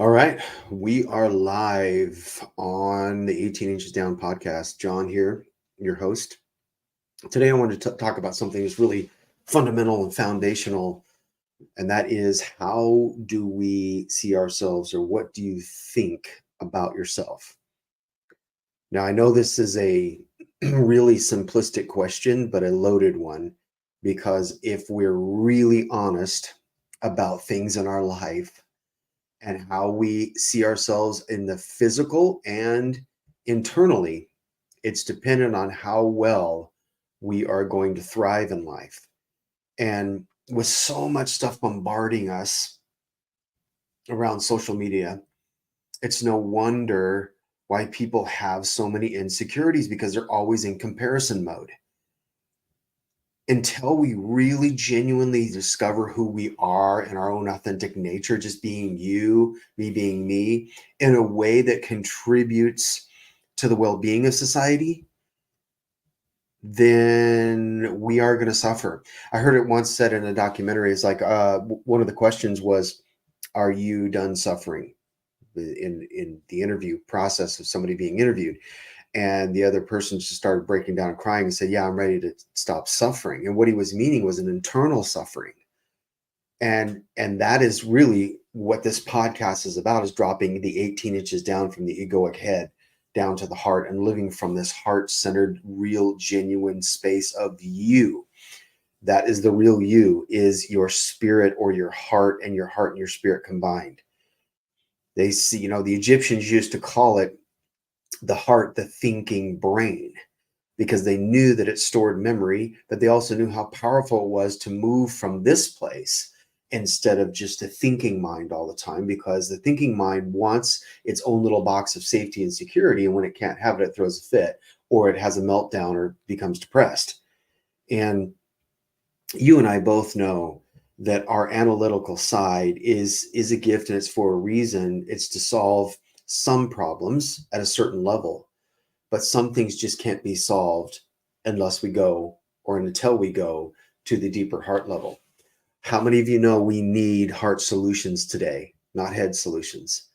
All right, we are live on the 18 Inches Down podcast. John here, your host. Today, I wanted to talk about something that's really fundamental and foundational, and that is how do we see ourselves, or what do you think about yourself? Now, I know this is a really simplistic question, but a loaded one, because if we're really honest about things in our life, and how we see ourselves in the physical and internally, it's dependent on how well we are going to thrive in life. And with so much stuff bombarding us around social media, it's no wonder why people have so many insecurities, because they're always in comparison mode. Until we really genuinely discover who we are in our own authentic nature, just being you, me being me, in a way that contributes to the well-being of society, then we are going to suffer. I heard it once said in a documentary. It's like one of the questions was, are you done suffering? In the interview process of somebody being interviewed, and the other person just started breaking down and crying and said, yeah, I'm ready to stop suffering. And what he was meaning was an internal suffering. And that is really what this podcast is about, is dropping the 18 inches down from the egoic head down to the heart, and living from this heart-centered, real, genuine space of you. That is the real you, is your spirit, or your heart, and your spirit combined. They see, the Egyptians used to call it the heart, the thinking brain, because they knew that it stored memory, but they also knew how powerful it was to move from this place instead of just a thinking mind all the time, because the thinking mind wants its own little box of safety and security, and when it can't have it, it throws a fit, or it has a meltdown, or becomes depressed. And you and I both know that our analytical side is a gift, and it's for a reason. It's to solve some problems at a certain level, but some things just can't be solved unless we go, or until we go, to the deeper heart level. How many of you know we need heart solutions today, not head solutions?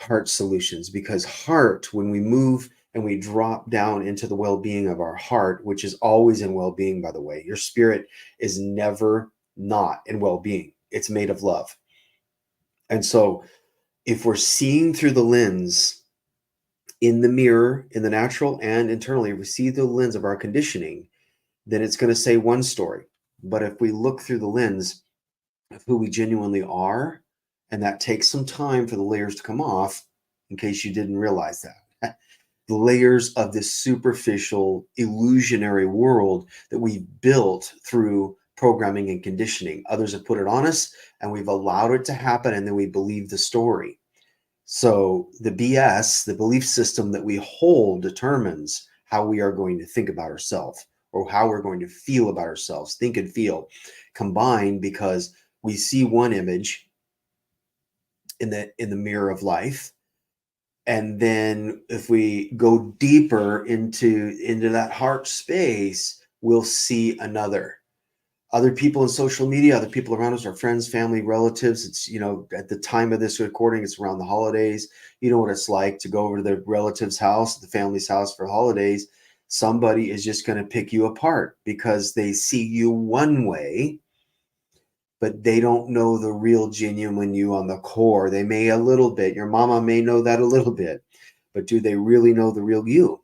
Heart solutions, because heart, when we move and we drop down into the well-being of our heart, which is always in well-being, by the way, your spirit is never not in well-being. It's made of love. And so if we're seeing through the lens, in the mirror, in the natural and internally, we see the lens of our conditioning, then it's going to say one story. But if we look through the lens of who we genuinely are, and that takes some time for the layers to come off, in case you didn't realize that, the layers of this superficial, illusionary world that we've built through programming and conditioning. Others have put it on us, and we've allowed it to happen, and then we believe the story. So the BS, the belief system that we hold, determines how we are going to think about ourselves, or how we're going to feel about ourselves, think and feel, combined, because we see one image in the mirror of life. And then if we go deeper into that heart space, we'll see another. Other people in social media, other people around us, our friends, family, relatives. It's, at the time of this recording, it's around the holidays. You know what it's like to go over to the relative's house, the family's house for holidays. Somebody is just going to pick you apart because they see you one way, but they don't know the real genuine you on the core. They may a little bit. Your mama may know that a little bit, but do they really know the real you?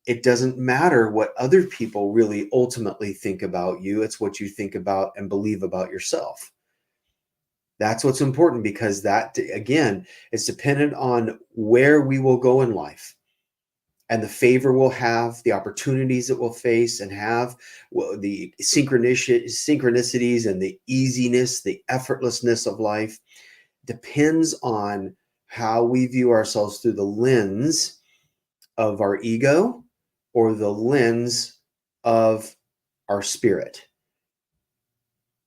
It doesn't matter what other people really ultimately think about you. It's what you think about and believe about yourself. That's what's important, because that, again, it's dependent on where we will go in life, and the favor we'll have, the opportunities that we'll face and have, the synchronicities and the easiness, the effortlessness of life depends on how we view ourselves through the lens of our ego, or the lens of our spirit.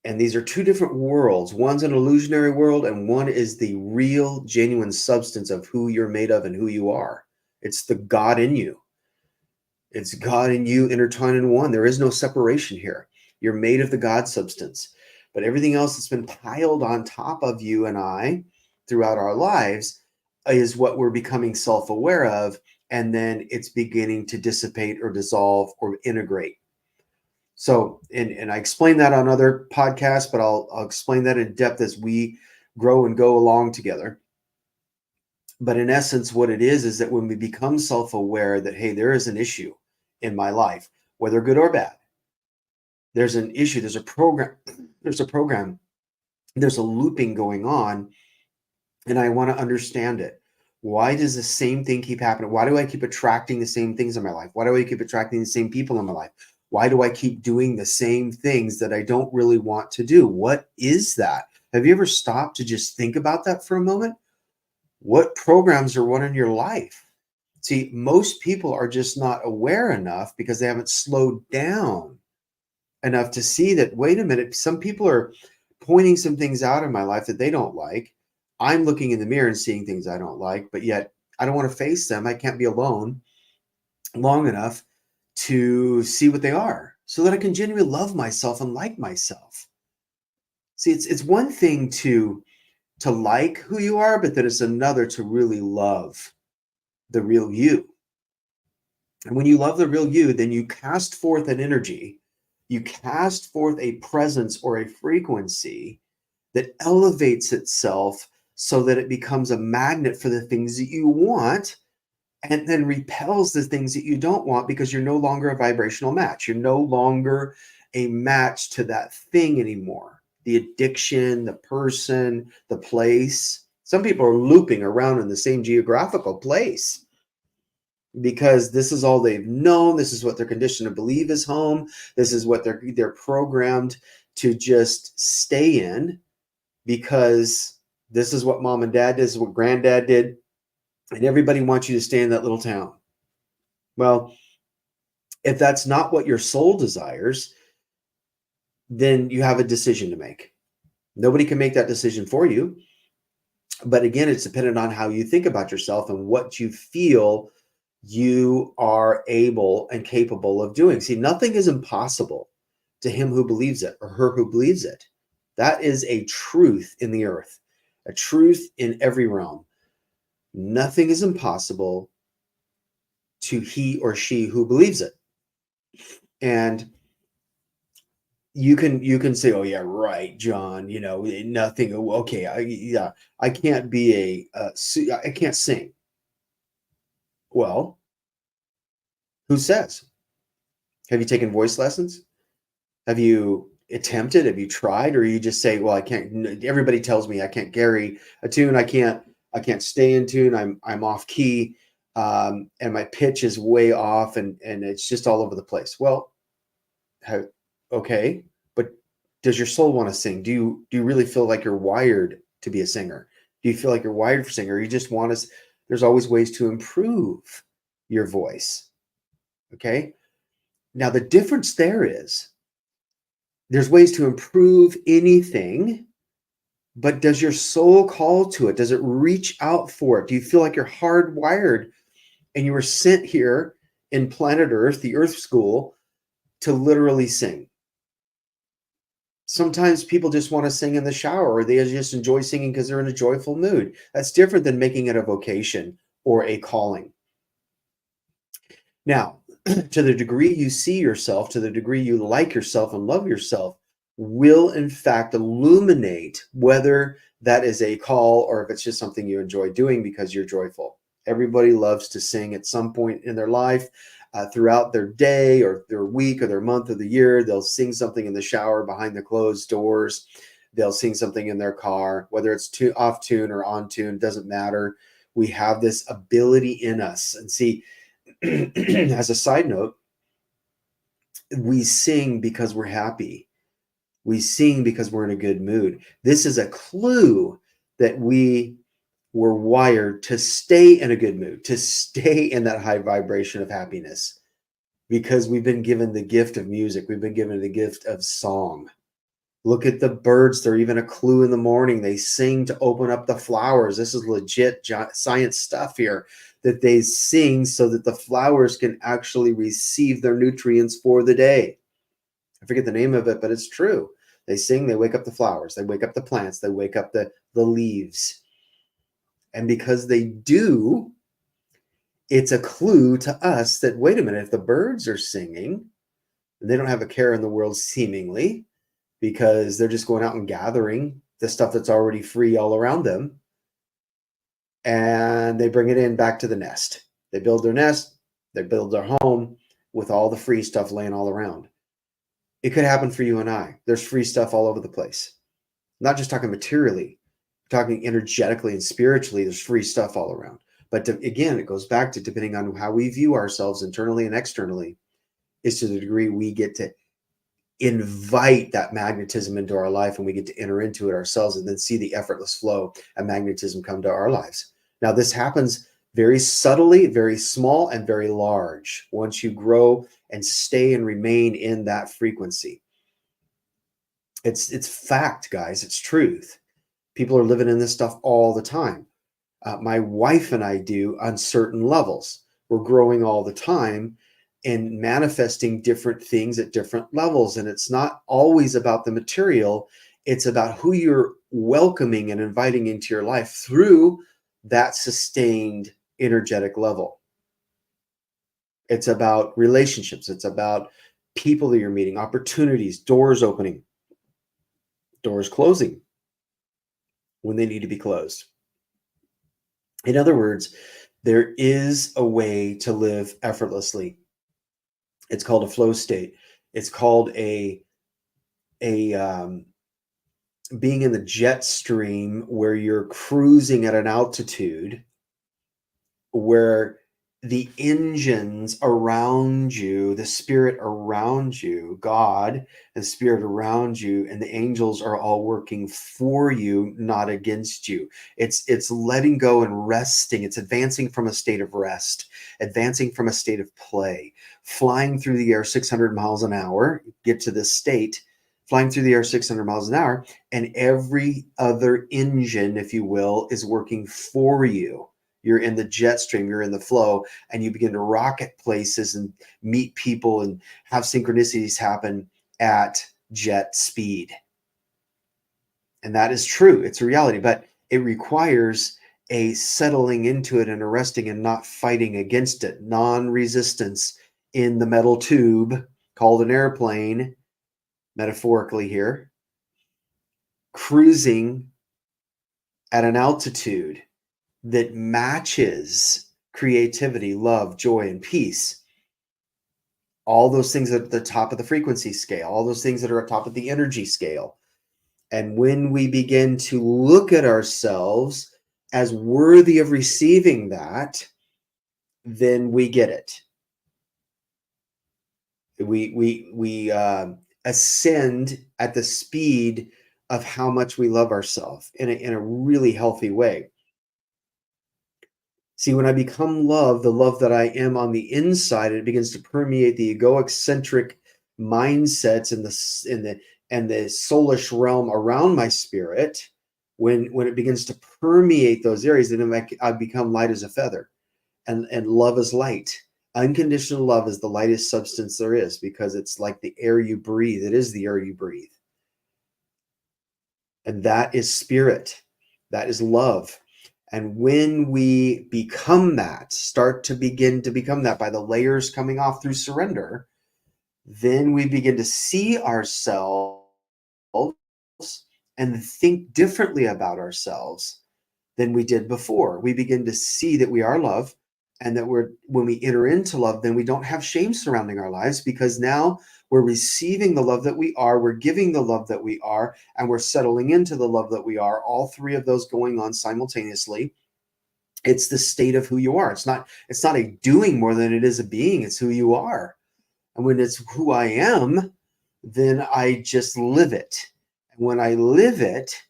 And these are two different worlds. One's an illusionary world, and one is the real, genuine substance of who you're made of and who you are. It's the God in you. It's God and you intertwined in one. There is no separation here. You're made of the God substance. But everything else that's been piled on top of you and I, throughout our lives is what we're becoming self-aware of, and then it's beginning to dissipate or dissolve or integrate. So, and I explain that on other podcasts, but I'll explain that in depth as we grow and go along together. But in essence, what it is that when we become self-aware that, hey, there is an issue in my life, whether good or bad, there's an issue, there's a program, there's a looping going on, and I want to understand it. Why does the same thing keep happening? Why do I keep attracting the same things in my life? Why do I keep attracting the same people in my life? Why do I keep doing the same things that I don't really want to do? What is that? Have you ever stopped to just think about that for a moment? What programs are running your life? See, most people are just not aware enough because they haven't slowed down enough to see that, wait a minute, some people are pointing some things out in my life that they don't like. I'm looking in the mirror and seeing things I don't like, but yet I don't want to face them. I can't be alone long enough to see what they are so that I can genuinely love myself and like myself. See, it's one thing to like who you are, but then it's another to really love the real you. And when you love the real you, then you cast forth an energy, you cast forth a presence or a frequency that elevates itself so that it becomes a magnet for the things that you want, and then repels the things that you don't want, because you're no longer a vibrational match. You're no longer a match to that thing anymore. The addiction, the person, the place. Some people are looping around in the same geographical place because this is all they've known. This is what they're conditioned to believe is home. This is what they're programmed to just stay in, because this is what mom and dad did, this is what granddad did, and everybody wants you to stay in that little town. Well, if that's not what your soul desires, then you have a decision to make. Nobody can make that decision for you. But again, it's dependent on how you think about yourself and what you feel you are able and capable of doing. See, nothing is impossible to him who believes it or her who believes it. That is a truth in the earth, a truth in every realm. Nothing is impossible to he or she who believes it. And you can say, oh yeah, right, John, nothing. Okay. I can't be I can't sing. Well, who says? Have you taken voice lessons? Have you attempted? Have you tried? Or you just say, well, I can't, everybody tells me I can't carry a tune. I can't stay in tune. I'm off key. And my pitch is way off, and it's just all over the place. Well, okay, but does your soul want to sing? Do you really feel like you're wired to be a singer? Do you feel like you're wired for singer? Or you just want to, there's always ways to improve your voice. Okay. Now the difference there is there's ways to improve anything, but does your soul call to it? Does it reach out for it? Do you feel like you're hardwired and you were sent here in planet Earth, the Earth School, to literally sing? Sometimes people just want to sing in the shower, or they just enjoy singing because they're in a joyful mood. That's different than making it a vocation or a calling. Now, to the degree you see yourself, to the degree you like yourself and love yourself, will in fact illuminate whether that is a call or if it's just something you enjoy doing because you're joyful. Everybody loves to sing at some point in their life, throughout their day or their week or their month or the year. They'll sing something in the shower behind the closed doors. They'll sing something in their car, whether it's off tune or on tune, doesn't matter. We have this ability in us. And see, as a side note, we sing because we're happy. We sing because we're in a good mood. This is a clue that we were wired to stay in a good mood, to stay in that high vibration of happiness, because we've been given the gift of music. We've been given the gift of song. Look at the birds. They're even a clue in the morning. They sing to open up the flowers. This is legit science stuff here, that they sing so that the flowers can actually receive their nutrients for the day. I forget the name of it, but it's true. They sing, they wake up the flowers, they wake up the plants, they wake up the leaves. And because they do, it's a clue to us that, wait a minute, if the birds are singing, they don't have a care in the world seemingly, because they're just going out and gathering the stuff that's already free all around them, and they bring it in back to the nest. They build their nest, they build their home with all the free stuff laying all around. It could happen for you and I. There's free stuff all over the place. Not just talking materially, talking energetically and spiritually, there's free stuff all around. But again, it goes back to, depending on how we view ourselves internally and externally, is to the degree we get to invite that magnetism into our life, and we get to enter into it ourselves, and then see the effortless flow and magnetism come to our lives. Now, this happens very subtly, very small, and very large once you grow and stay and remain in that frequency. It's fact, guys. It's truth. People are living in this stuff all the time. My wife and I do on certain levels. We're growing all the time and manifesting different things at different levels. And it's not always about the material. It's about who you're welcoming and inviting into your life through that sustained energetic level. It's about relationships. It's about people that you're meeting, opportunities, doors opening, doors closing when they need to be closed. In other words, there is a way to live effortlessly. It's called a flow state. It's called a being in the jet stream, where you're cruising at an altitude where the engines around you, the spirit around you, God and spirit around you, and the angels are all working for you, not against you. It's letting go and resting. It's advancing from a state of rest, advancing from a state of play, flying through the air 600 miles an hour, get to this state, flying through the air 600 miles an hour, and every other engine, if you will, is working for you. You're in the jet stream, you're in the flow, and you begin to rocket places and meet people and have synchronicities happen at jet speed. And that is true. It's a reality, but it requires a settling into it and a resting and not fighting against it. Non-resistance in the metal tube called an airplane, metaphorically here, cruising at an altitude that matches creativity, love, joy, and peace. All those things at the top of the frequency scale, all those things that are at top of the energy scale. And when we begin to look at ourselves as worthy of receiving that, then we get it. We ascend at the speed of how much we love ourselves in a really healthy way. See, when I become love, the love that I am on the inside, it begins to permeate the egocentric mindsets and the soulish realm around my spirit. When it begins to permeate those areas, then I become light as a feather, and love is light. Unconditional love is the lightest substance there is, because it's like the air you breathe. It is the air you breathe, and that is spirit. That is love. And when we become that, begin to become that by the layers coming off through surrender, then we begin to see ourselves and think differently about ourselves than we did before. We begin to see that we are love, and that when we enter into love, then we don't have shame surrounding our lives, because now we're receiving the love that we are, we're giving the love that we are, and we're settling into the love that we are. All three of those going on simultaneously. It's the state of who you are. It's not a doing more than it is a being. It's who you are. And when it's who I am, then I just live it. And when I live it,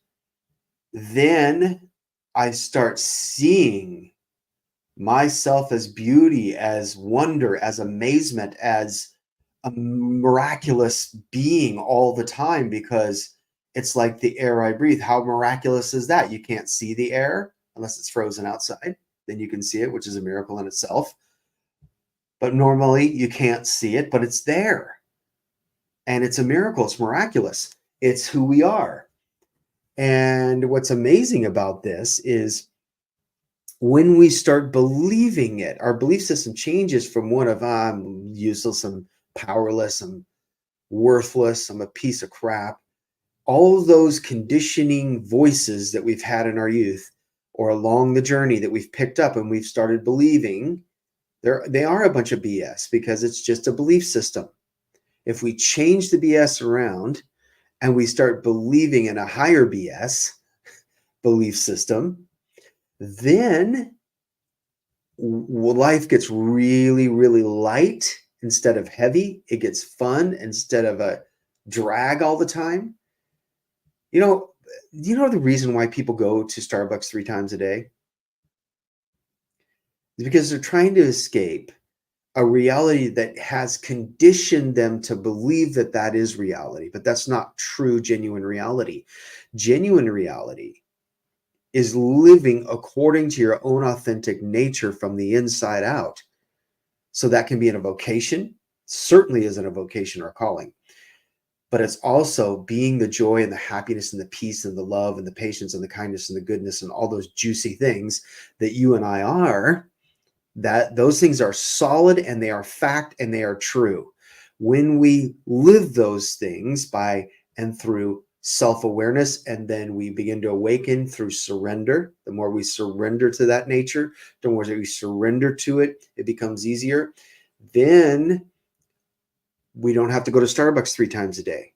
then I start seeing myself as beauty, as wonder, as amazement, as a miraculous being all the time, because it's like the air I breathe. How miraculous is that? You can't see the air unless it's frozen outside. Then you can see it, which is a miracle in itself. But normally you can't see it, but it's there. And it's a miracle. It's miraculous. It's who we are. And what's amazing about this is When we start believing it, our belief system changes from one of I'm useless, I'm powerless, I'm worthless, I'm a piece of crap. All of those conditioning voices that we've had in our youth or along the journey that we've picked up and we've started believing, they are a bunch of BS because it's just a belief system. If we change the BS around and we start believing in a higher BS belief system, then life gets really, really light instead of heavy. It gets fun instead of a drag all the time. You know, the reason why people go to Starbucks 3 times a day is because they're trying to escape a reality that has conditioned them to believe that that is reality, but that's not true, genuine reality. Genuine reality is living according to your own authentic nature from the inside out. So that can be in a vocation, certainly isn't a vocation or a calling, but it's also being the joy and the happiness and the peace and the love and the patience and the kindness and the goodness and all those juicy things that you and I are. That those things are solid and they are fact and they are true. When we live those things by and through self-awareness, and then we begin to awaken through surrender. The more we surrender to that nature, the more we surrender to it, it becomes easier. Then we don't have to go to Starbucks 3 times a day.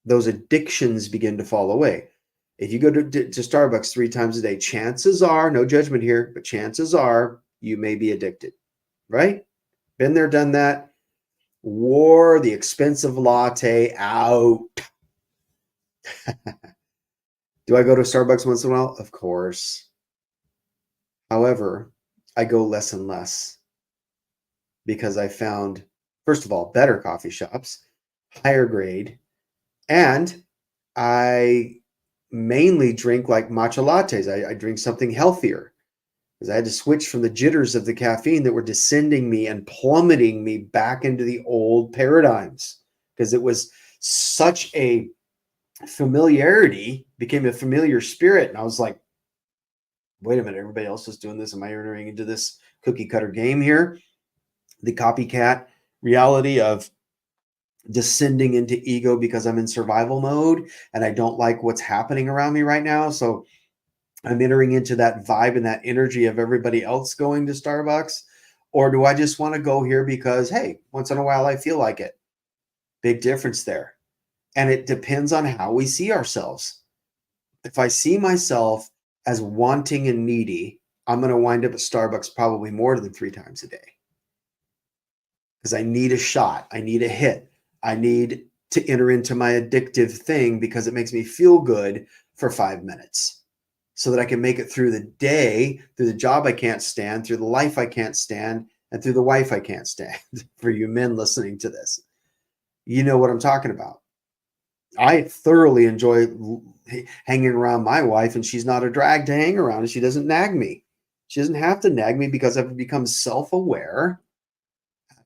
Those addictions begin to fall away. If you go to Starbucks 3 times a day, chances are, no judgment here, but chances are you may be addicted, right? Been there, done that. Wore the expensive latte out. Do I go to Starbucks once in a while? Of course. However, I go less and less because I found, first of all, better coffee shops, higher grade, and I mainly drink like matcha lattes. I drink something healthier because I had to switch from the jitters of the caffeine that were descending me and plummeting me back into the old paradigms because it was such a familiarity, became a familiar spirit. And I was like, wait a minute, everybody else is doing this. Am I entering into this cookie cutter game here? The copycat reality of descending into ego because I'm in survival mode and I don't like what's happening around me right now. So I'm entering into that vibe and that energy of everybody else going to Starbucks. Or do I just want to go here because, hey, once in a while I feel like it? Big difference there. And it depends on how we see ourselves. If I see myself as wanting and needy, I'm going to wind up at Starbucks probably more than 3 times a day because I need a shot. I need a hit. I need to enter into my addictive thing because it makes me feel good for 5 minutes so that I can make it through the day, through the job I can't stand, through the life I can't stand, and through the wife I can't stand. For you men listening to this, you know what I'm talking about. I thoroughly enjoy hanging around my wife, and she's not a drag to hang around, and she doesn't nag me. She doesn't have to nag me because I've become self-aware.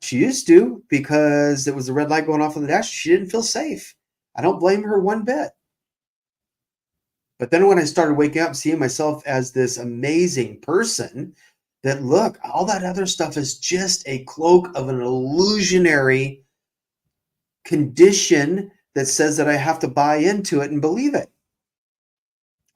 She used to because there was a red light going off on the dash. She didn't feel safe. I don't blame her one bit. But then when I started waking up, seeing myself as this amazing person, that look, all that other stuff is just a cloak of an illusionary condition that says that I have to buy into it and believe it.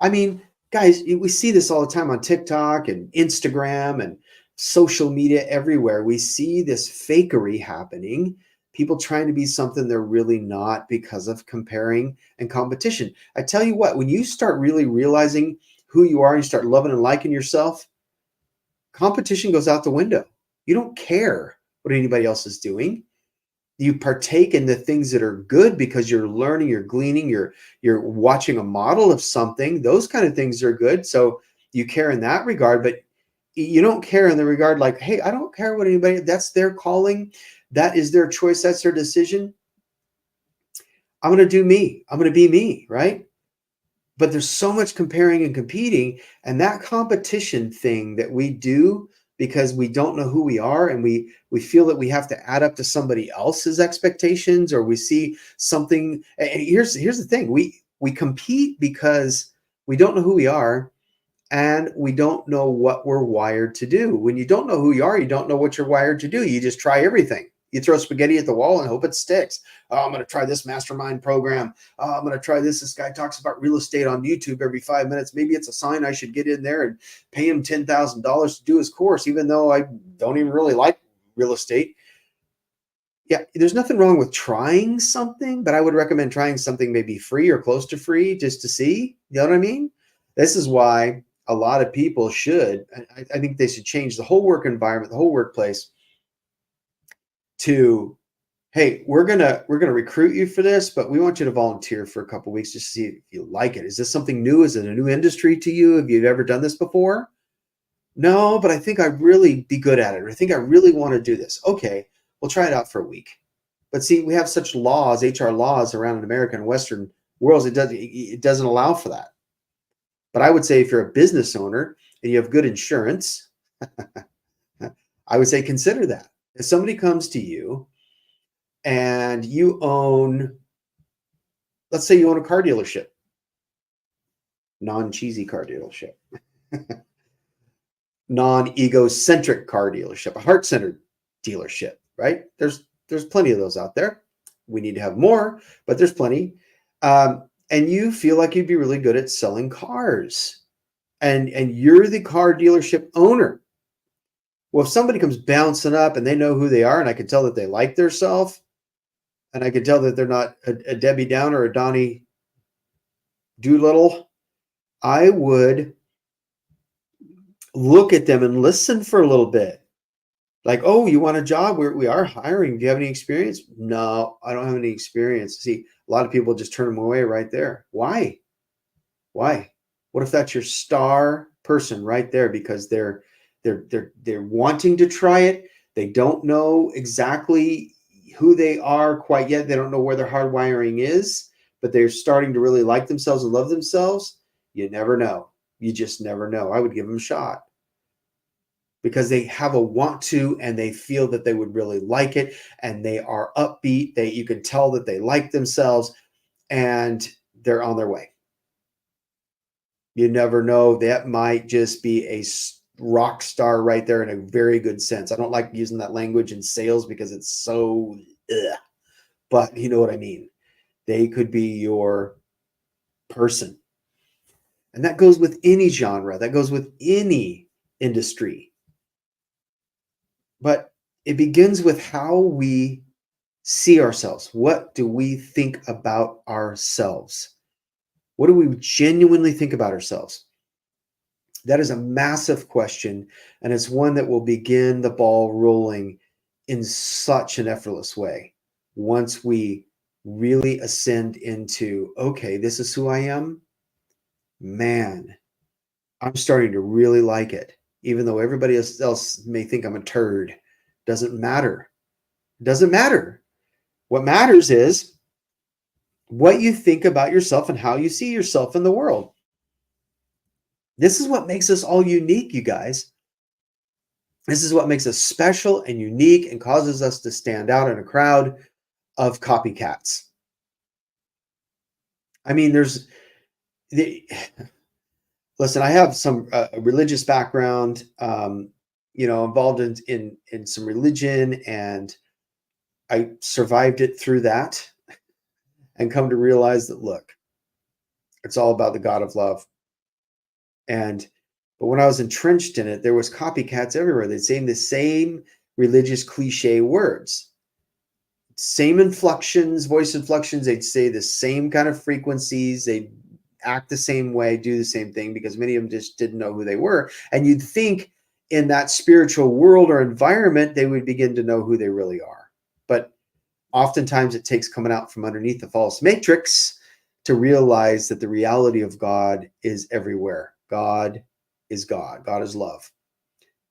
I mean, guys, we see this all the time on TikTok and Instagram and social media everywhere. We see this fakery happening, people trying to be something they're really not because of comparing and competition. I tell you what, when you start really realizing who you are and you start loving and liking yourself, competition goes out the window. You don't care what anybody else is doing. You partake in the things that are good because you're learning, you're gleaning, you're watching a model of something. Those kind of things are good. So you care in that regard, but you don't care in the regard like, hey, I don't care what anybody, that's their calling, that is their choice, that's their decision. I'm going to do me. I'm going to be me, right? But there's so much comparing and competing, and that competition thing that we do because we don't know who we are, and we feel that we have to add up to somebody else's expectations, or we see something. And here's the thing: we compete because we don't know who we are, and we don't know what we're wired to do. When you don't know who you are, you don't know what you're wired to do. You just try everything. You throw spaghetti at the wall and hope it sticks. Oh, I'm going to try this mastermind program. Oh, I'm going to try this. This guy talks about real estate on YouTube every 5 minutes. Maybe it's a sign I should get in there and pay him $10,000 to do his course, even though I don't even really like real estate. Yeah, there's nothing wrong with trying something, but I would recommend trying something maybe free or close to free just to see. You know what I mean? This is why a lot of people should, I think they should change the whole work environment, the whole workplace to, hey, we're gonna recruit you for this, but we want you to volunteer for a couple of weeks just to see if you like it. Is this something new? Is it a new industry to you? Have you ever done this before? No, but I think I'd really be good at it. Or I think I really want to do this. Okay, we'll try it out for a week. But see, we have such laws, HR laws around in America and Western worlds, it doesn't allow for that. But I would say if you're a business owner and you have good insurance, I would say consider that. If somebody comes to you and you own, let's say you own a car dealership, non-cheesy car dealership, non-egocentric car dealership, a heart-centered dealership, right? There's plenty of those out there. We need to have more, but there's plenty. And you feel like you'd be really good at selling cars, and you're the car dealership owner. Well, if somebody comes bouncing up and they know who they are, and I can tell that they like their self, and I can tell that they're not a Debbie Downer or a Donnie Doolittle, I would look at them and listen for a little bit. Like, oh, you want a job? We are hiring. Do you have any experience? No, I don't have any experience. See, a lot of people just turn them away right there. Why? Why? What if that's your star person right there because they're wanting to try it. They don't know exactly who they are quite yet. They don't know where their hard wiring is, but they're starting to really like themselves and love themselves. You never know. You just never know. I would give them a shot because they have a want to and they feel that they would really like it and they are upbeat. You can tell that they like themselves and they're on their way. You never know. That might just be a rock star right there in a very good sense. I don't like using that language in sales because it's so, but you know what I mean. They could be your person. And that goes with any genre. That goes with any industry. But it begins with how we see ourselves. What do we think about ourselves? What do we genuinely think about ourselves? That is a massive question, and it's one that will begin the ball rolling in such an effortless way once we really ascend into, okay, this is who I am. Man, I'm starting to really like it, even though everybody else may think I'm a turd. Doesn't matter. Doesn't matter. What matters is what you think about yourself and how you see yourself in the world. This is what makes us all unique, you guys. This is what makes us special and unique and causes us to stand out in a crowd of copycats. I mean, listen, I have some religious background, involved in some religion, and I survived it through that and come to realize that, look, it's all about the God of love. But when I was entrenched in it, there was copycats everywhere. They'd say the same religious cliche words, same inflections, voice inflections. They'd say the same kind of frequencies. They'd act the same way, do the same thing, because many of them just didn't know who they were. And you'd think in that spiritual world or environment, they would begin to know who they really are. But oftentimes it takes coming out from underneath the false matrix to realize that the reality of God is everywhere. God is God. God is love.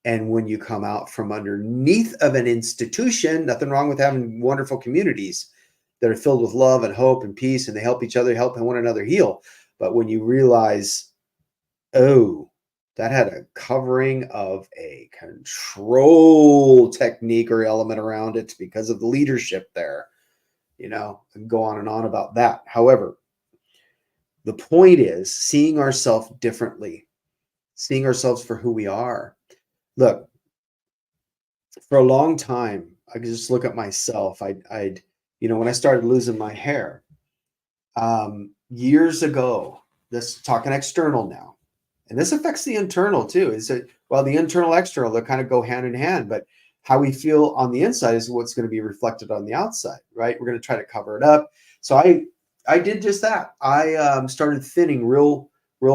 And when you come out from underneath of an institution, nothing wrong with having wonderful communities that are filled with love and hope and peace, and they help each other, help one another heal. But when you realize, oh, that had a covering of a control technique or element around it because of the leadership there, and go on and on about that. However, the point is seeing ourselves differently. seeing ourselves for who we are. Look, for a long time, I could just look at myself. I'd, when I started losing my hair, years ago, this talking external now, and this affects the internal too. Is that, well, the internal, external, they kind of go hand in hand, but how we feel on the inside is what's going to be reflected on the outside, right? We're going to try to cover it up. So I did just that. I started thinning real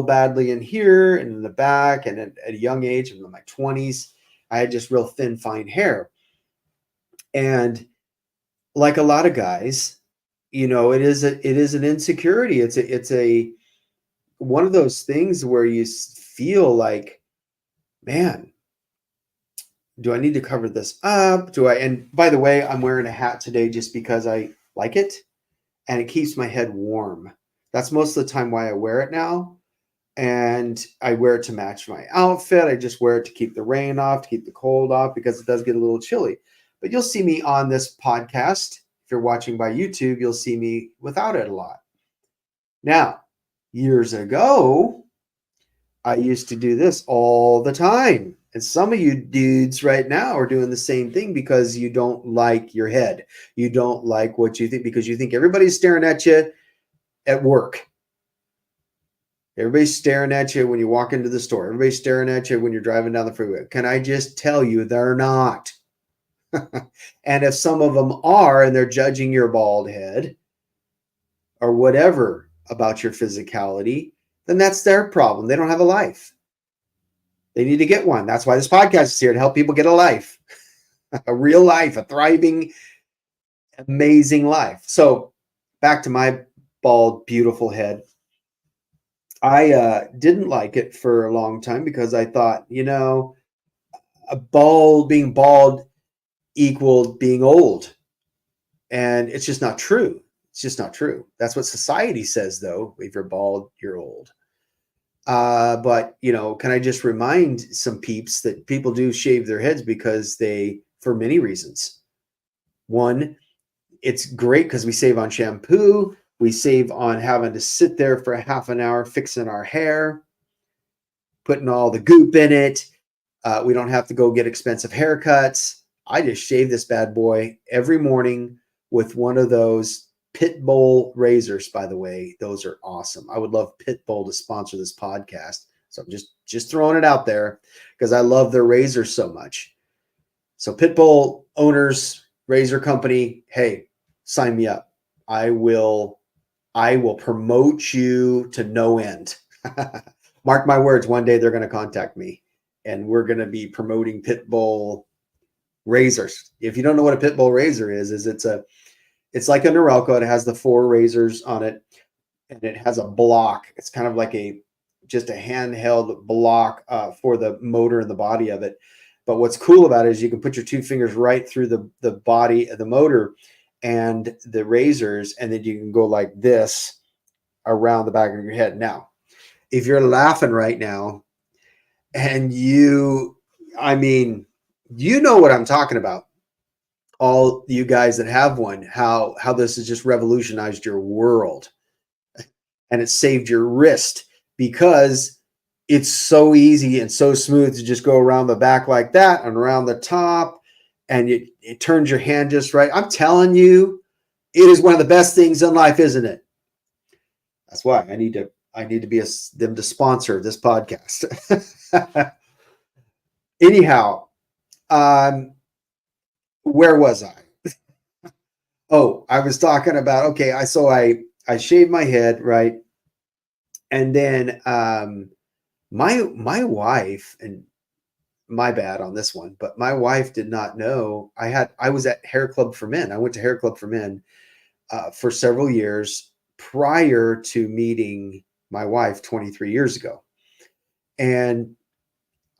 badly in here and in the back, and at a young age, in my 20s, I had just real thin, fine hair. And like a lot of guys, it is an insecurity. It's a one of those things where you feel like, man, do I need to cover this up? And by the way, I'm wearing a hat today just because I like it and it keeps my head warm. That's most of the time why I wear it now. And I wear it to match my outfit. I just wear it to keep the rain off, to keep the cold off, because it does get a little chilly. But you'll see me on this podcast. If you're watching by YouTube, you'll see me without it a lot. Now, years ago, I used to do this all the time. And some of you dudes right now are doing the same thing because you don't like your head. You don't like what you think because you think everybody's staring at you at work. Everybody's staring at you when you walk into the store. Everybody's staring at you when you're driving down the freeway. Can I just tell you, they're not. And if some of them are, and they're judging your bald head or whatever about your physicality, then that's their problem. They don't have a life. They need to get one. That's why this podcast is here, to help people get a life, a real life, a thriving, amazing life. So back to my bald, beautiful head. I didn't like it for a long time because I thought, being bald equaled being old. And it's just not true. It's just not true. That's what society says, though. If you're bald, you're old. But, can I just remind some peeps that people do shave their heads for many reasons. One, it's great because we save on shampoo. We save on having to sit there for a half an hour fixing our hair, putting all the goop in it. We don't have to go get expensive haircuts. I just shave this bad boy every morning with one of those Pit Bull razors. By the way, those are awesome. I would love Pit Bull to sponsor this podcast. So I'm just throwing it out there because I love their razors so much. So Pit Bull owners, razor company, hey, sign me up. I will promote you to no end. Mark my words, one day they're going to contact me and we're going to be promoting Pit Bull razors. If you don't know what a Pit Bull razor is it's like a Norelco. It has the 4 razors on it and it has a block. It's kind of like just a handheld block for the motor and the body of it. But what's cool about it is you can put your 2 fingers right through the body of the motor and the razors, and then you can go like this around the back of your head. Now, if you're laughing right now and you know what I'm talking about, all you guys that have one, how this has just revolutionized your world and it saved your wrist because it's so easy and so smooth to just go around the back like that and around the top, and it turns your hand just right. I'm telling you, it is one of the best things in life, isn't it? That's why I need to be them to sponsor this podcast. Anyhow, where was I? Oh, I was talking about, okay, I shaved my head, right? And then my wife, and my bad on this one, but my wife did not know I was at Hair Club for Men. I went to Hair Club for Men for several years prior to meeting my wife 23 years ago. And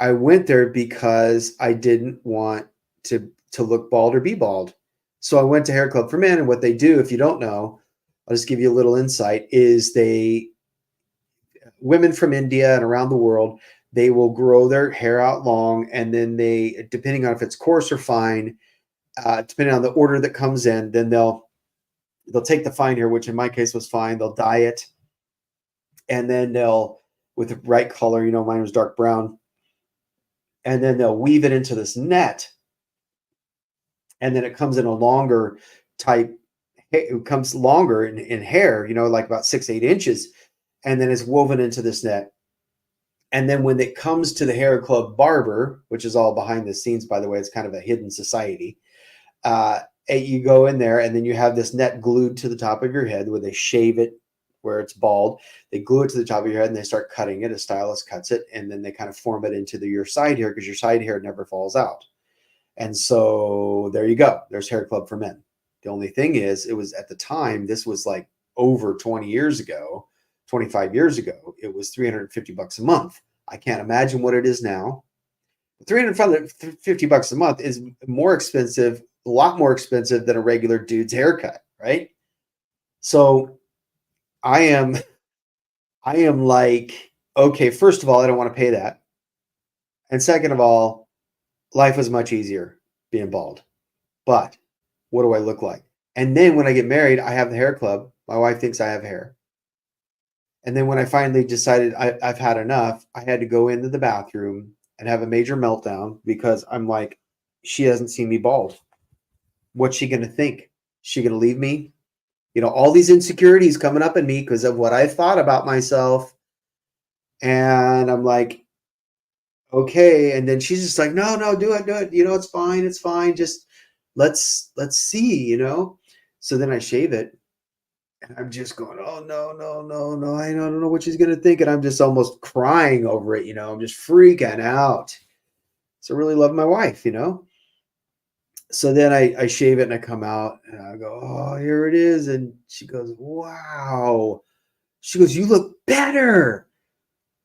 I went there because I didn't want to look bald or be bald. So I went to Hair Club for Men, and what they do, if you don't know, I'll just give you a little insight, is women from India and around the world, they will grow their hair out long, and then they, depending on if it's coarse or fine, depending on the order that comes in, then they'll take the fine hair, which in my case was fine. They'll dye it, and then they'll with the right color. Mine was dark brown. And then they'll weave it into this net. And then it comes in a longer type, it comes longer in hair, like about 6, 8 inches. And then it's woven into this net. And then when it comes to the hair club barber, which is all behind the scenes, by the way, it's kind of a hidden society. You go in there and then you have this net glued to the top of your head where they shave it where it's bald. They glue it to the top of your head and they start cutting it. A stylist cuts it and then they kind of form it into your side hair because your side hair never falls out. And so there you go. There's hair club for men. The only thing is, it was at the time, this was like over 20 years ago, 25 years ago, it was $350 a month. I can't imagine what it is now. $350 a month is more expensive, a lot more expensive than a regular dude's haircut, right? So I am like, okay, first of all, I don't want to pay that. And second of all, life was much easier being bald. But what do I look like? And then when I get married, I have the hair club. My wife thinks I have hair. And then when I finally decided I've had enough, I had to go into the bathroom and have a major meltdown because I'm like, she hasn't seen me bald. What's she going to think? Is she going to leave me? All these insecurities coming up in me because of what I thought about myself. And I'm like, okay. And then she's just like, no, do it. It's fine. Just let's see, So then I shave it. And I'm just going, oh, no. I don't know what she's going to think. And I'm just almost crying over it. I'm just freaking out. So I really love my wife, So then I shave it and I come out and I go, oh, here it is. And she goes, wow. She goes, you look better.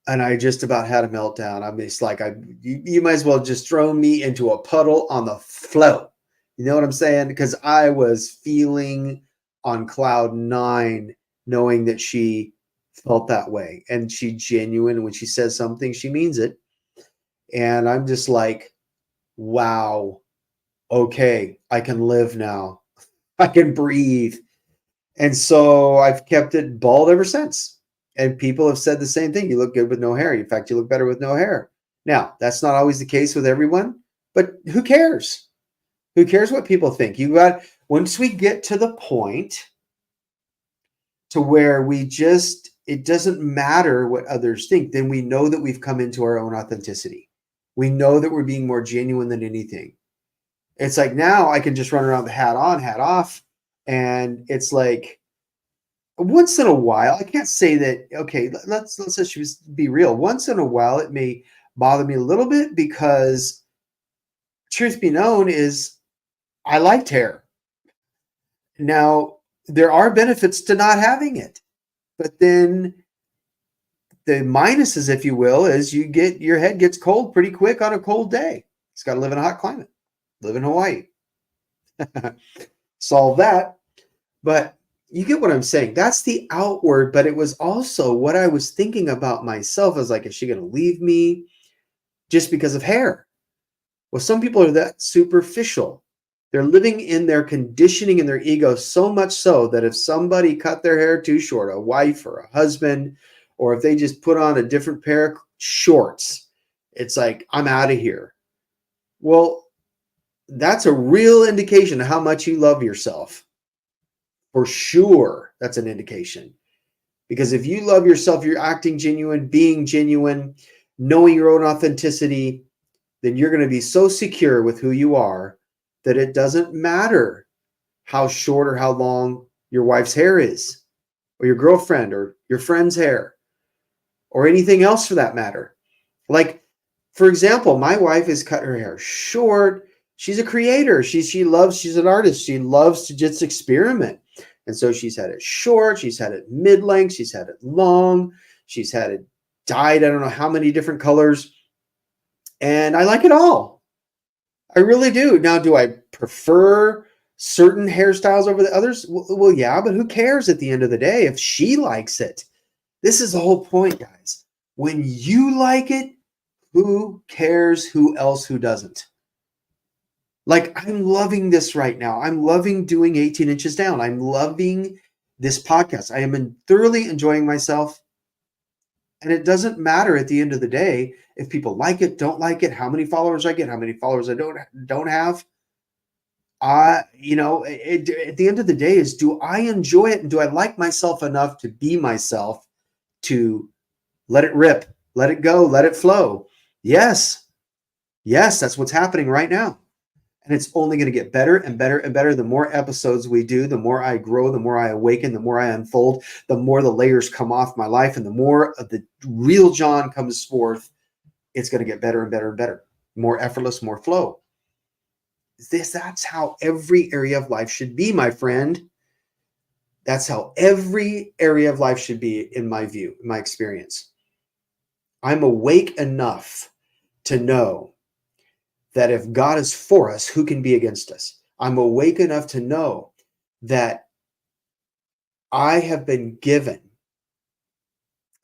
And I just about had a meltdown. I'm just like, you might as well just throw me into a puddle on the floor. You know what I'm saying? Because I was feeling on cloud 9, knowing that she felt that way. And she genuine. When she says something, she means it. And I'm just like, wow, okay, I can live now. I can breathe. And so I've kept it bald ever since. And people have said the same thing. You look good with no hair. In fact, you look better with no hair. Now, that's not always the case with everyone, but who cares? Who cares what people think? Once we get to the point to where it doesn't matter what others think, then we know that we've come into our own authenticity. We know that we're being more genuine than anything. It's like now I can just run around with the hat on, hat off. And it's like once in a while, I can't say that, okay, let's just be real. Once in a while, it may bother me a little bit because truth be known is I liked hair. Now, there are benefits to not having it. But then the minuses, if you will, is your head gets cold pretty quick on a cold day. It's got to live in a hot climate. Live in Hawaii. Solve that. But you get what I'm saying. That's the outward, but it was also what I was thinking about myself. I was like, is she going to leave me just because of hair? Well, some people are that superficial. They're living in their conditioning and their ego so much so that if somebody cut their hair too short, a wife or a husband, or if they just put on a different pair of shorts, it's like, I'm out of here. Well, that's a real indication of how much you love yourself. For sure, that's an indication. Because if you love yourself, you're acting genuine, being genuine, knowing your own authenticity, then you're going to be so secure with who you are that it doesn't matter how short or how long your wife's hair is, or your girlfriend or your friend's hair, or anything else for that matter. Like, for example, my wife has cut her hair short. She's a creator. She's an artist. She loves to just experiment. And so she's had it short. She's had it mid-length. She's had it long. She's had it dyed. I don't know how many different colors. And I like it all. I really do. Now, do I prefer certain hairstyles over the others? Well, yeah, but who cares at the end of the day if she likes it? This is the whole point, guys. When you like it, who cares who doesn't? Like, I'm loving this right now. I'm loving doing 18 inches down. I'm loving this podcast. I am thoroughly enjoying myself. And it doesn't matter at the end of the day if people like it, don't like it, how many followers I get, how many followers I don't have. At the end of the day is, do I enjoy it and do I like myself enough to be myself, to let it rip, let it go, let it flow? Yes. Yes, that's what's happening right now. And it's only going to get better and better and better. The more episodes we do, the more I grow, the more I awaken, the more I unfold, the more the layers come off my life, and the more of the real John comes forth. It's going to get better and better and better. More effortless, more flow. That's how every area of life should be, my friend. That's how every area of life should be, in my view, in my experience. I'm awake enough to know that if God is for us, who can be against us? I'm awake enough to know that I have been given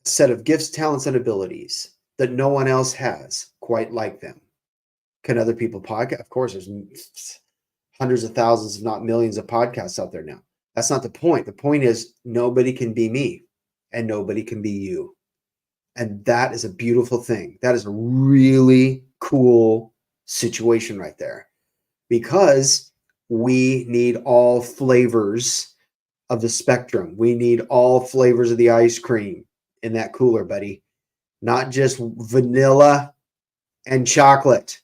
a set of gifts, talents, and abilities that no one else has quite like them. Can other people podcast? Of course, there's hundreds of thousands, if not millions, of podcasts out there now. That's not the point. The point is, nobody can be me and nobody can be you. And that is a beautiful thing. That is a really cool situation right there, because we need all flavors of the spectrum. We need all flavors of the ice cream in that cooler, buddy. Not just vanilla and chocolate.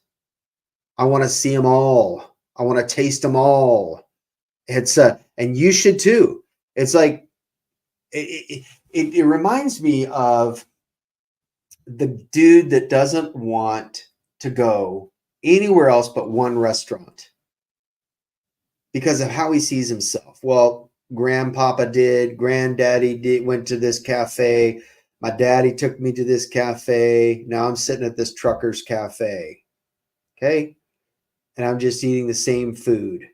I want to see them all. I want to taste them all. It's and you should too. It's like it reminds me of the dude that doesn't want to go anywhere else but one restaurant because of how he sees himself. Well, grandpapa did, granddaddy did, went to this cafe. My daddy took me to this cafe. Now I'm sitting at this trucker's cafe. Okay. And I'm just eating the same food.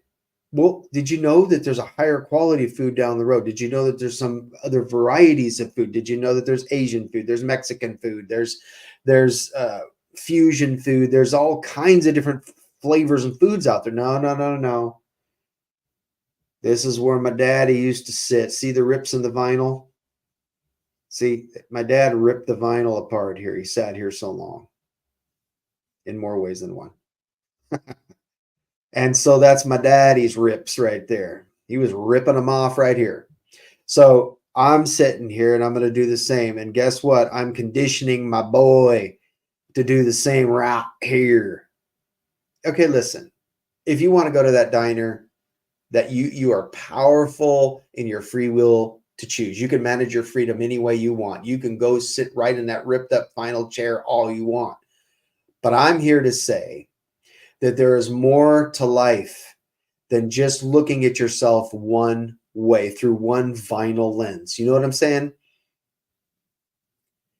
Well, did you know that there's a higher quality food down the road? Did you know that there's some other varieties of food? Did you know that there's Asian food? There's Mexican food. There's fusion food. There's all kinds of different flavors and foods out there. No. This is where my daddy used to sit. See the rips in the vinyl? See, my dad ripped the vinyl apart here. He sat here so long, in more ways than one. And so that's my daddy's rips right there. He was ripping them off right here. So I'm sitting here and I'm going to do the same. And guess what? I'm conditioning my boy to do the same right here. Okay, listen. If you want to go to that diner, that you are powerful in your free will to choose. You can manage your freedom any way you want. You can go sit right in that ripped up final chair all you want. But I'm here to say that there is more to life than just looking at yourself one way through one vinyl lens. You know what I'm saying?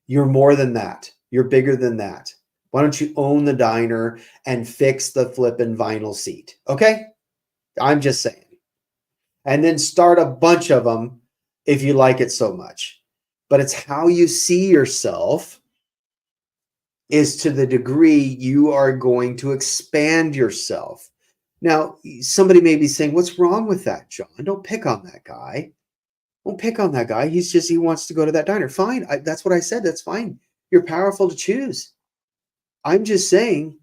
You're more than that. You're bigger than that. Why don't you own the diner and fix the flipping vinyl seat? Okay? I'm just saying. And then start a bunch of them if you like it so much. But it's how you see yourself is to the degree you are going to expand yourself. Now, somebody may be saying, what's wrong with that, John? Don't pick on that guy. Don't pick on that guy. He wants to go to that diner. Fine. That's what I said. That's fine. You're powerful to choose. I'm just saying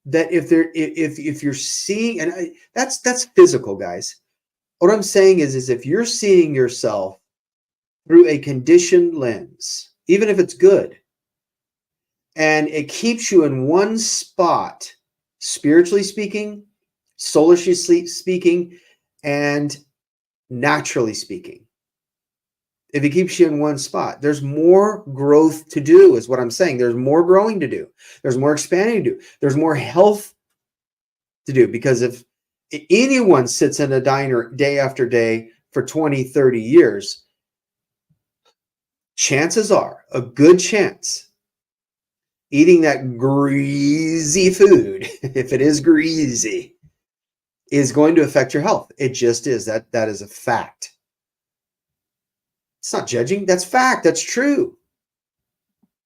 that if you're seeing, and that's physical, guys. What I'm saying is if you're seeing yourself through a conditioned lens, even if it's good, and it keeps you in one spot, spiritually speaking, soulishly speaking, and naturally speaking. If it keeps you in one spot, there's more growth to do, is what I'm saying. There's more growing to do. There's more expanding to do. There's more health to do. Because if anyone sits in a diner day after day for 20, 30 years, chances are, a good chance, eating that greasy food, if it is greasy, is going to affect your health. It just is. That is a fact. It's not judging. That's fact. That's true.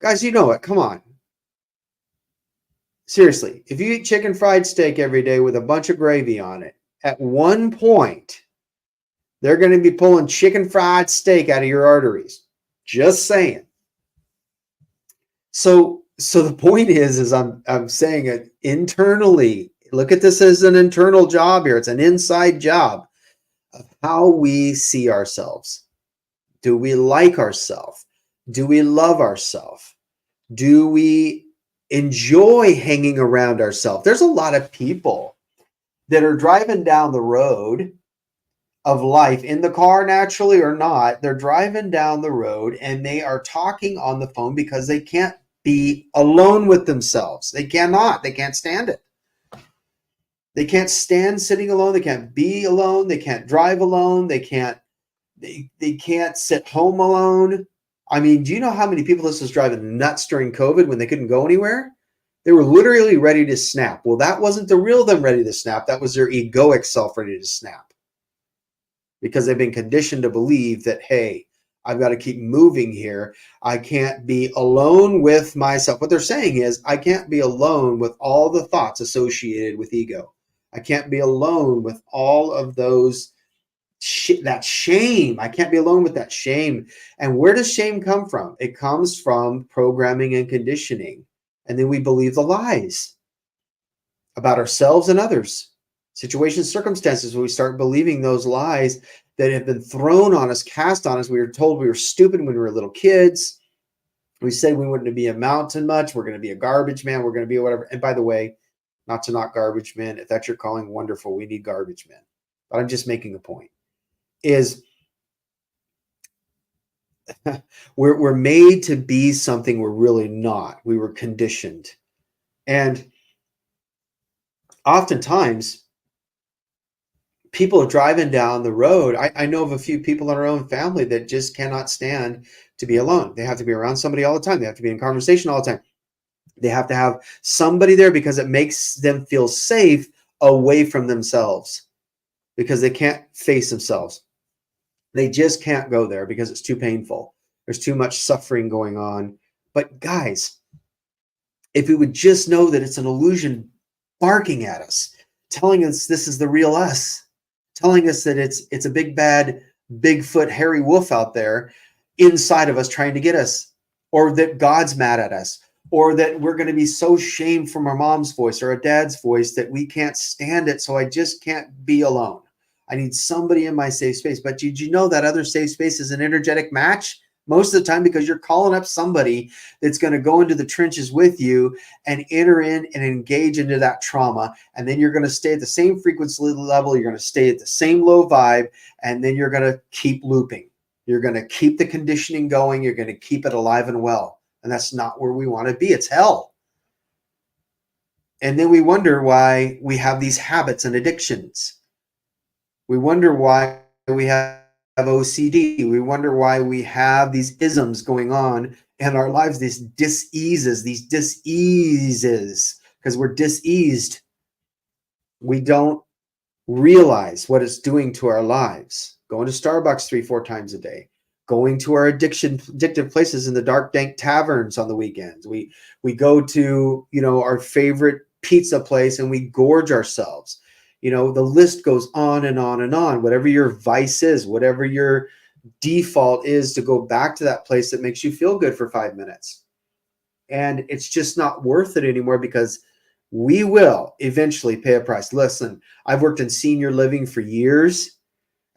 Guys, you know it. Come on. Seriously, if you eat chicken fried steak every day with a bunch of gravy on it, at one point, they're going to be pulling chicken fried steak out of your arteries. Just saying. So the point is I'm saying it internally. Look at this as an internal job here. It's an inside job of how we see ourselves. Do we like ourselves? Do we love ourselves? Do we enjoy hanging around ourselves? There's a lot of people that are driving down the road of life in the car, naturally or not. They're driving down the road and they are talking on the phone because they can't be alone with themselves. They cannot. They can't stand it. They can't stand sitting alone. They can't be alone. They can't drive alone. They can't sit home alone. I mean, do you know how many people this was driving nuts during COVID when they couldn't go anywhere? They were literally ready to snap. Well, that wasn't the real them ready to snap. That was their egoic self ready to snap, because they've been conditioned to believe that, hey, I've got to keep moving here. I can't be alone with myself. What they're saying is, I can't be alone with all the thoughts associated with ego. I can't be alone with all of those that shame. I can't be alone with that shame. And where does shame come from? It comes from programming and conditioning. And then we believe the lies about ourselves and others. Situations, circumstances, where we start believing those lies that have been thrown on us, cast on us. We were told we were stupid when we were little kids. We said we wouldn't be amount to much. We're going to be a garbage man. We're going to be whatever. And by the way, not to knock garbage men. If that's your calling, wonderful. We need garbage men. But I'm just making a point. Is we're made to be something we're really not. We were conditioned. And oftentimes, people are driving down the road. I know of a few people in our own family that just cannot stand to be alone. They have to be around somebody all the time. They have to be in conversation all the time. They have to have somebody there because it makes them feel safe away from themselves, because they can't face themselves. They just can't go there because it's too painful. There's too much suffering going on. But guys, if we would just know that it's an illusion barking at us, telling us this is the real us, telling us that it's a big bad Bigfoot hairy wolf out there inside of us trying to get us, or that God's mad at us, or that we're going to be so shamed from our mom's voice or a dad's voice that we can't stand it, so I just can't be alone. I need somebody in my safe space. But did you know that other safe space is an energetic match most of the time, because you're calling up somebody that's going to go into the trenches with you and enter in and engage into that trauma. And then you're going to stay at the same frequency level. You're going to stay at the same low vibe. And then you're going to keep looping. You're going to keep the conditioning going. You're going to keep it alive and well. And that's not where we want to be. It's hell. And then we wonder why we have these habits and addictions. We wonder why we have OCD. We wonder why we have these isms going on in our lives, these diseases, because we're diseased. We don't realize what it's doing to our lives. Going to Starbucks 3-4 times a day, going to our addictive places in the dark, dank taverns on the weekends. We go to, our favorite pizza place and we gorge ourselves. The list goes on and on and on. Whatever your vice is, whatever your default is, to go back to that place that makes you feel good for 5 minutes. And it's just not worth it anymore, because we will eventually pay a price. Listen, I've worked in senior living for years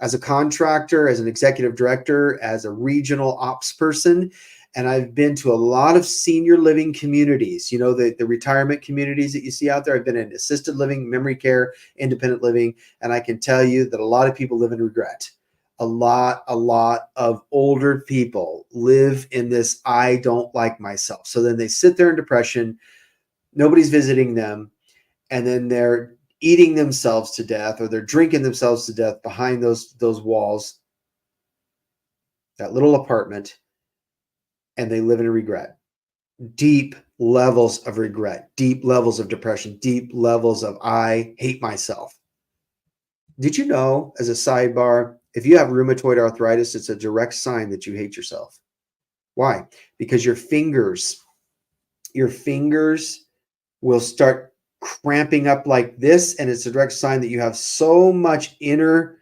as a contractor, as an executive director, as a regional ops person. And I've been to a lot of senior living communities, the retirement communities that you see out there. I've been in assisted living, memory care, independent living. And I can tell you that a lot of people live in regret. A lot of older people live in this, I don't like myself. So then they sit there in depression. Nobody's visiting them. And then they're eating themselves to death, or they're drinking themselves to death behind those walls, that little apartment. And they live in regret, deep levels of regret, deep levels of depression, deep levels of I hate myself. Did you know, as a sidebar, if you have rheumatoid arthritis, it's a direct sign that you hate yourself. Why? Because your fingers will start cramping up like this, and it's a direct sign that you have so much inner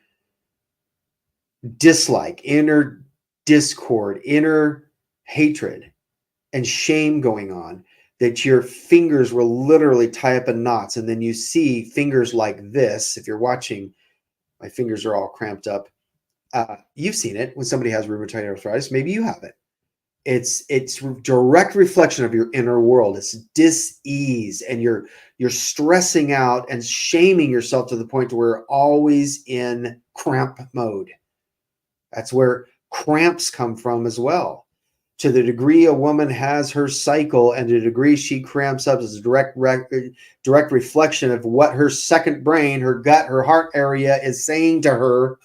dislike, inner discord, inner hatred. and shame going on, that your fingers will literally tie up in knots. And then you see fingers like this. If you're watching, my fingers are all cramped up. You've seen it when somebody has rheumatoid arthritis. Maybe you have it. It's direct reflection of your inner world. It's dis-ease, and you're stressing out and shaming yourself to the point where you're always in cramp mode. That's where cramps come from as well. To the degree a woman has her cycle and the degree she cramps up is a direct reflection of what her second brain, her gut, her heart area is saying to her,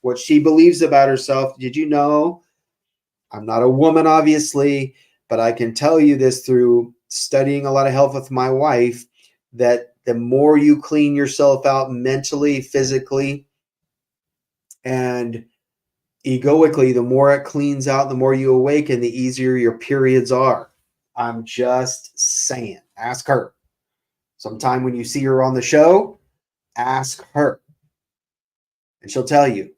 what she believes about herself. Did you know? I'm not a woman, obviously, but I can tell you this through studying a lot of health with my wife, that the more you clean yourself out mentally, physically, and egoically, the more it cleans out, the more you awaken, the easier your periods are. I'm just saying. Ask her. Sometime when you see her on the show, ask her. And she'll tell you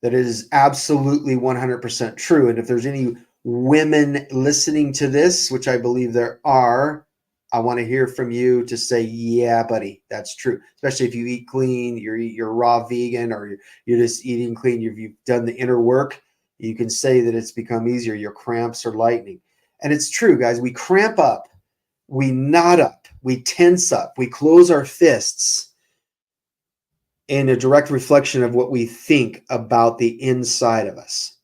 that it is absolutely 100% true. And if there's any women listening to this, which I believe there are, I want to hear from you to say, yeah, buddy, that's true. Especially if you eat clean, you're raw vegan, or you're just eating clean, you've done the inner work, you can say that it's become easier. Your cramps are lightening. And it's true, guys. We cramp up, we knot up, we tense up, we close our fists in a direct reflection of what we think about the inside of us,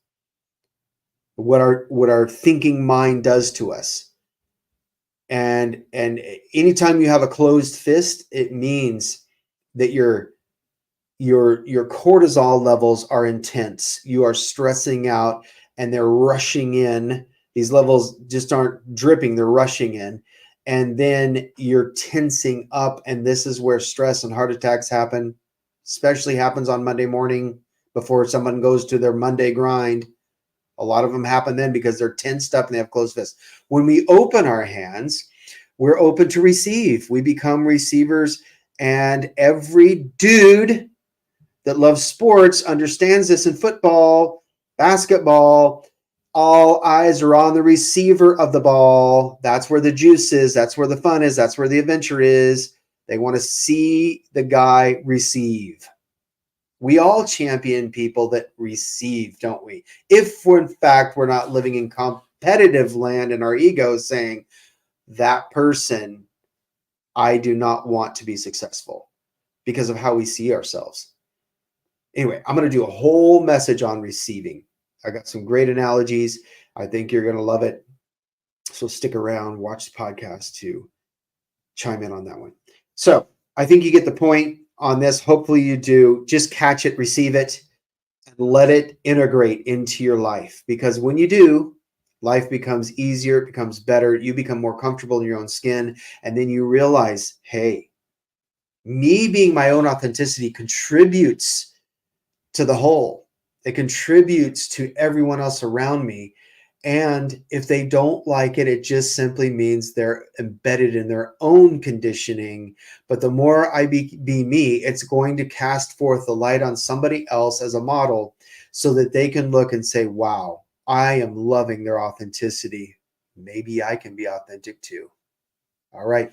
what our thinking mind does to us. And anytime you have a closed fist, it means that your cortisol levels are intense. You are stressing out and they're rushing in. These levels just aren't dripping, they're rushing in. And then you're tensing up, and this is where stress and heart attacks happen. Especially happens on Monday morning before someone goes to their Monday grind. A lot of them happen then because they're tensed up and they have closed fists. When we open our hands, we're open to receive. We become receivers, and every dude that loves sports understands this. In football, basketball, all eyes are on the receiver of the ball. That's where the juice is. That's where the fun is. That's where the adventure is. They want to see the guy receive. We all champion people that receive, don't we? If in fact we're not living in competitive land in our ego saying, that person, I do not want to be successful because of how we see ourselves. Anyway, I'm going to do a whole message on receiving. I got some great analogies. I think you're going to love it. So stick around, watch the podcast to chime in on that one. So I think you get the point on this. Hopefully you do. Just catch it, receive it, and let it integrate into your life. Because when you do, life becomes easier, it becomes better. You become more comfortable in your own skin. And then you realize, hey, me being my own authenticity contributes to the whole. It contributes to everyone else around me. And if they don't like it, it just simply means they're embedded in their own conditioning. But the more I be me, it's going to cast forth the light on somebody else as a model so that they can look and say, wow, I am loving their authenticity. Maybe I can be authentic too. All right.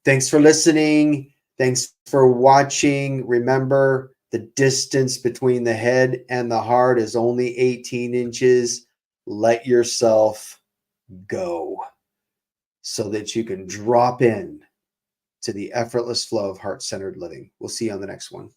Thanks for listening. Thanks for watching. Remember, the distance between the head and the heart is only 18 inches. Let yourself go so that you can drop in to the effortless flow of heart-centered living. We'll see you on the next one.